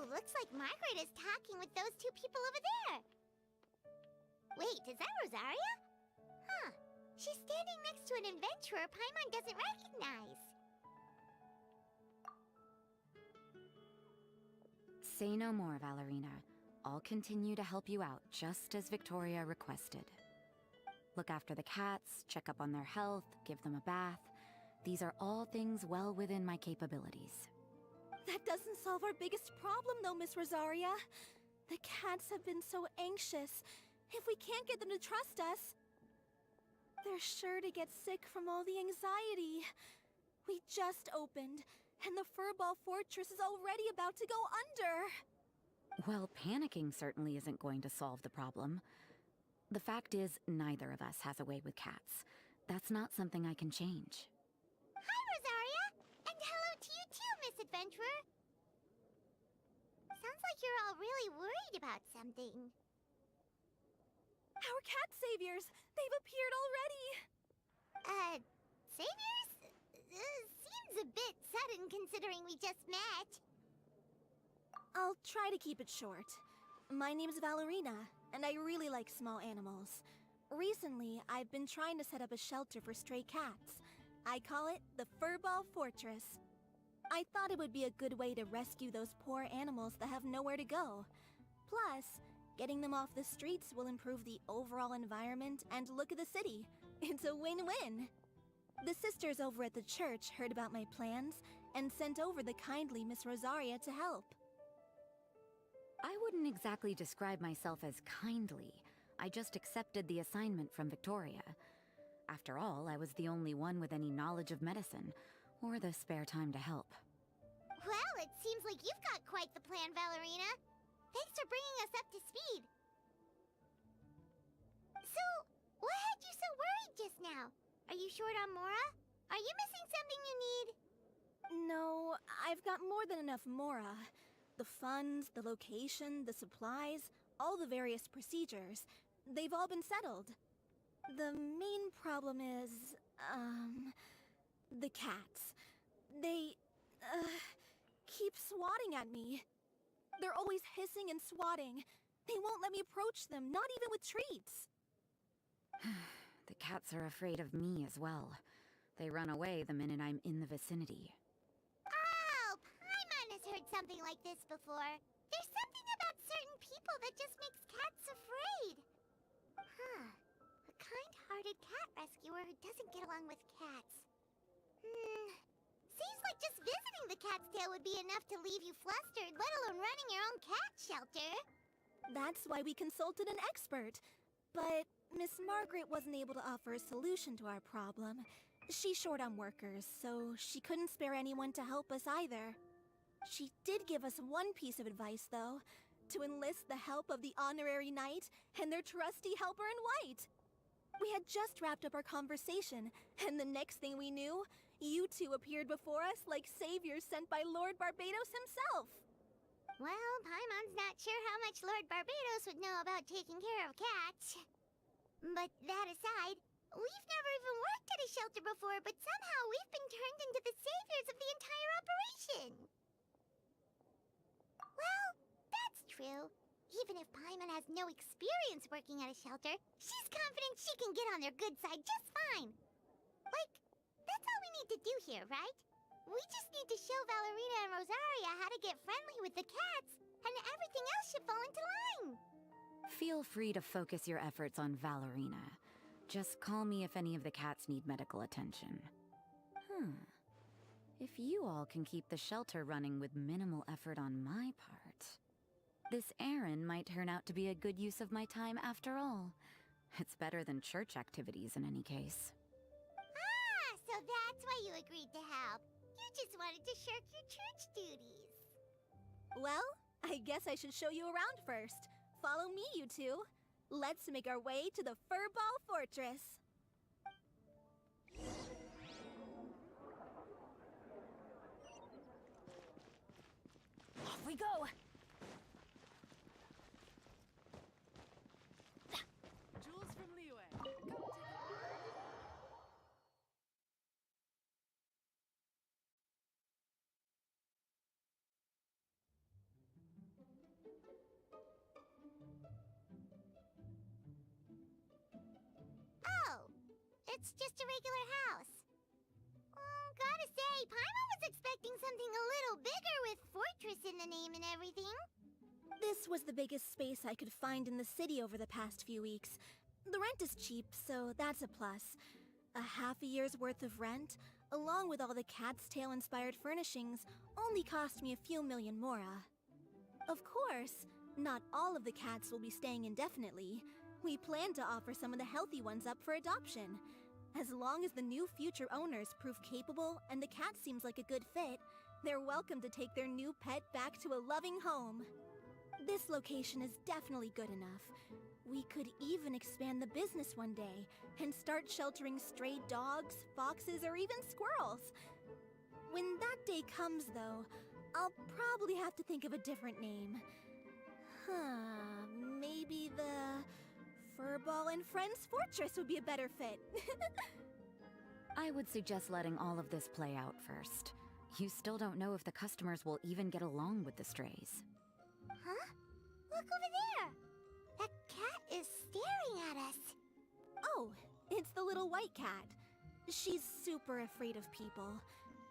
looks like Margaret is talking with those two people over there. Wait, is that Rosaria? Huh. She's standing next to an adventurer Paimon doesn't recognize. Say no more, Valerina. I'll continue to help you out, just as Victoria requested. Look after the cats, check up on their health, give them a bath. These are all things well within my capabilities. That doesn't solve our biggest problem, though, Miss Rosaria. The cats have been so anxious. If we can't get them to trust us, they're sure to get sick from all the anxiety. We just opened, and the Furball Fortress is already about to go under. Well, panicking certainly isn't going to solve the problem. The fact is, neither of us has a way with cats. That's not something I can change. Hi, Rosaria! And hello to you too, Miss Adventurer! Sounds like you're all really worried about something. Our cat saviors! They've appeared already! Saviors? Seems a bit sudden considering we just met. I'll try to keep it short. My name's Valerina, and I really like small animals. Recently, I've been trying to set up a shelter for stray cats. I call it the Furball Fortress. I thought it would be a good way to rescue those poor animals that have nowhere to go. Plus, getting them off the streets will improve the overall environment and look of the city. It's a win-win. The sisters over at the church heard about my plans and sent over the kindly Miss Rosaria to help. I wouldn't exactly describe myself as kindly. I just accepted the assignment from Victoria. After all, I was the only one with any knowledge of medicine, or the spare time to help. Well, it seems like you've got quite the plan, Valerina. Thanks for bringing us up to speed. So, what had you so worried just now? Are you short on Mora? Are you missing something you need? No, I've got more than enough Mora. The funds, the location, the supplies, all the various procedures. They've all been settled. The main problem is, the cats. They, keep swatting at me. They're always hissing and swatting. They won't let me approach them, not even with treats. The cats are afraid of me as well. They run away the minute I'm in the vicinity. Oh, Paimon has heard something like this before. There's something about certain people that just makes cats afraid. Huh. A kind-hearted cat rescuer who doesn't get along with cats. Seems like just visiting the cat's tail would be enough to leave you flustered, let alone running your own cat shelter. That's why we consulted an expert. But Miss Margaret wasn't able to offer a solution to our problem. She's short on workers, so she couldn't spare anyone to help us either. She did give us one piece of advice, though, to enlist the help of the Honorary Knight and their trusty helper in white. We had just wrapped up our conversation, and the next thing we knew, you two appeared before us like saviors sent by Lord Barbados himself. Well, Paimon's not sure how much Lord Barbados would know about taking care of cats. But that aside, we've never even worked at a shelter before, but somehow we've been turned into the saviors of the entire operation. Well, that's true. Even if Paimon has no experience working at a shelter, she's confident she can get on their good side just fine. Like, that's all we need to do here, right? We just need to show Valerina and Rosaria how to get friendly with the cats, and everything else should fall into line. Feel free to focus your efforts on Valerina. Just call me if any of the cats need medical attention. If you all can keep the shelter running with minimal effort on my part, this errand might turn out to be a good use of my time after all. It's better than church activities in any case. Ah, so that's why you agreed to help. You just wanted to shirk your church duties. Well, I guess I should show you around first. Follow me, you two. Let's make our way to the Furball Fortress. Off we go! Jules from Liwei. Come take a... it's just a regular house. Gotta say, Paimon was expecting something a little bigger with fortress in the name and everything. This was the biggest space I could find in the city over the past few weeks. The rent is cheap, so that's a plus. A half a year's worth of rent, along with all the Cat's Tail-inspired furnishings, only cost me a few million mora. Of course, not all of the cats will be staying indefinitely. We plan to offer some of the healthy ones up for adoption. As long as the new future owners prove capable and the cat seems like a good fit, they're welcome to take their new pet back to a loving home. This location is definitely good enough. We could even expand the business one day and start sheltering stray dogs, foxes, or even squirrels. When that day comes, though, I'll probably have to think of a different name. Maybe the Furball and Friends Fortress would be a better fit. I would suggest letting all of this play out first. You still don't know if the customers will even get along with the strays. Huh? Look over there! That cat is staring at us. Oh, it's the little white cat. She's super afraid of people.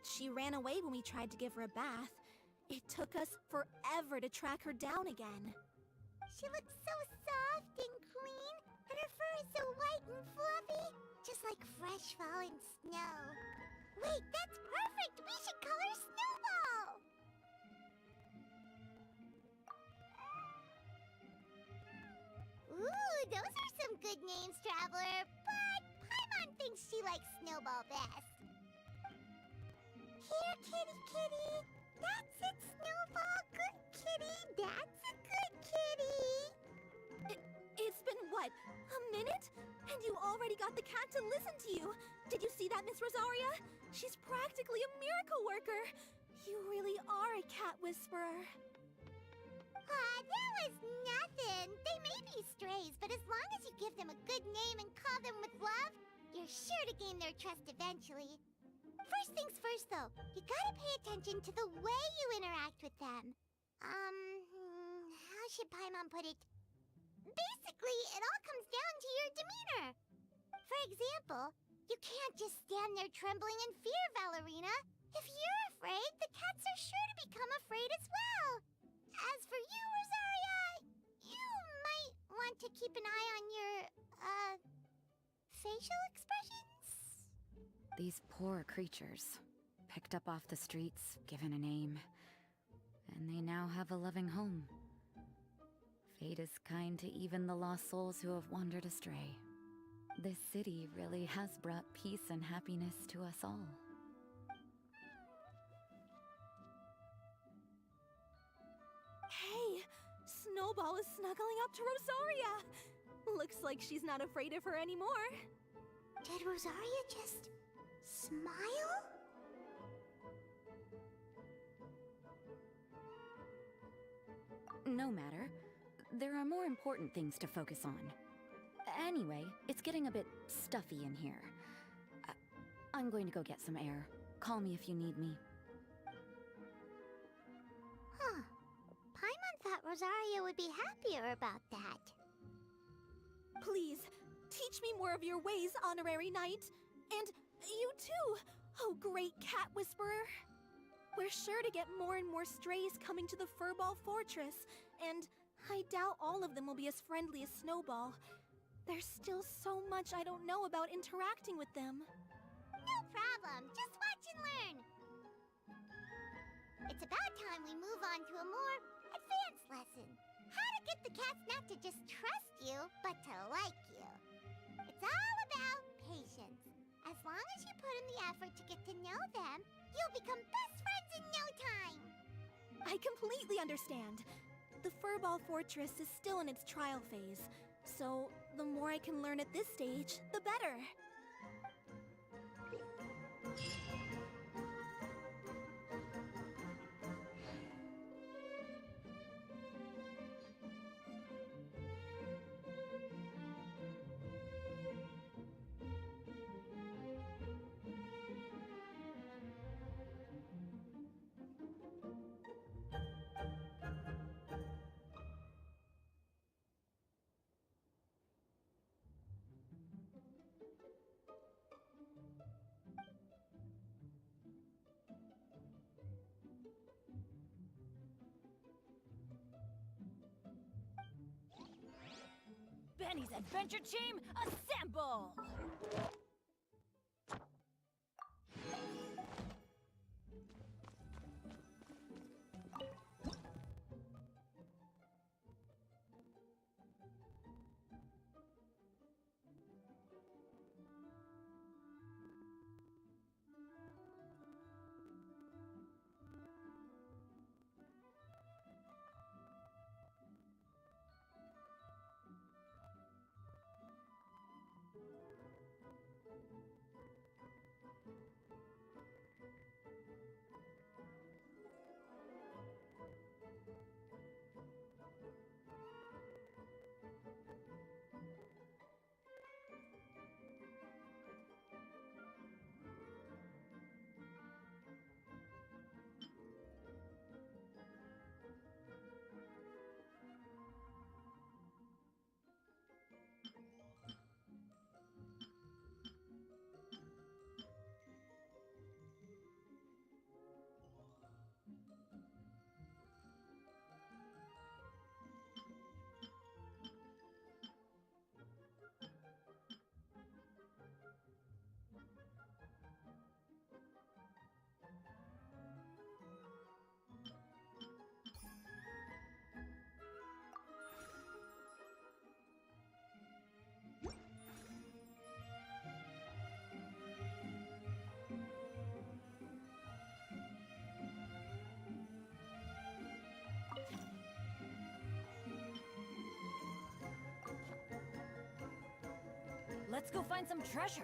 She ran away when we tried to give her a bath. It took us forever to track her down again. She looks so soft and clean, and her fur is so white and fluffy, just like fresh fallen snow. Wait, that's perfect! We should call her Snowball! Ooh, those are some good names, Traveler, but Paimon thinks she likes Snowball best. Here, kitty kitty! That's it, Snowball! Good kitty! That's a good kitty! It's been, what, a minute? And you already got the cat to listen to you! Did you see that, Miss Rosaria? She's practically a miracle worker! You really are a cat whisperer. That was nothing! They may be strays, but as long as you give them a good name and call them with love, you're sure to gain their trust eventually. First things first, though, you gotta pay attention to the way you interact with them. How should Paimon put it? Basically, it all comes down to your demeanor. For example, you can't just stand there trembling in fear, Valerina. If you're afraid, the cats are sure to become afraid as well. As for you, Rosaria, you might want to keep an eye on your, facial expressions? These poor creatures, picked up off the streets, given a name, and they now have a loving home. Fate is kind to even the lost souls who have wandered astray. This city really has brought peace and happiness to us all. Hey, Snowball is snuggling up to Rosaria. Looks like she's not afraid of her anymore. Did Rosaria just smile? No matter. There are more important things to focus on. Anyway, it's getting a bit stuffy in here. I'm going to go get some air. Call me if you need me. Huh. Paimon thought Rosaria would be happier about that. Please, teach me more of your ways, Honorary Knight. And you too, oh great cat whisperer. We're sure to get more and more strays coming to the Furball Fortress, and I doubt all of them will be as friendly as Snowball. There's still so much I don't know about interacting with them. No problem. Just watch and learn. It's about time we move on to a more advanced lesson. How to get the cats not to just trust you, but to like you. It's all about patience. As long as you put in the effort to get to know them, you'll become best friends in no time. I completely understand. The Furball Fortress is still in its trial phase, so the more I can learn at this stage, the better. Penny's adventure team, assemble! Let's go find some treasure.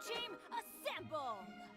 Team, assemble!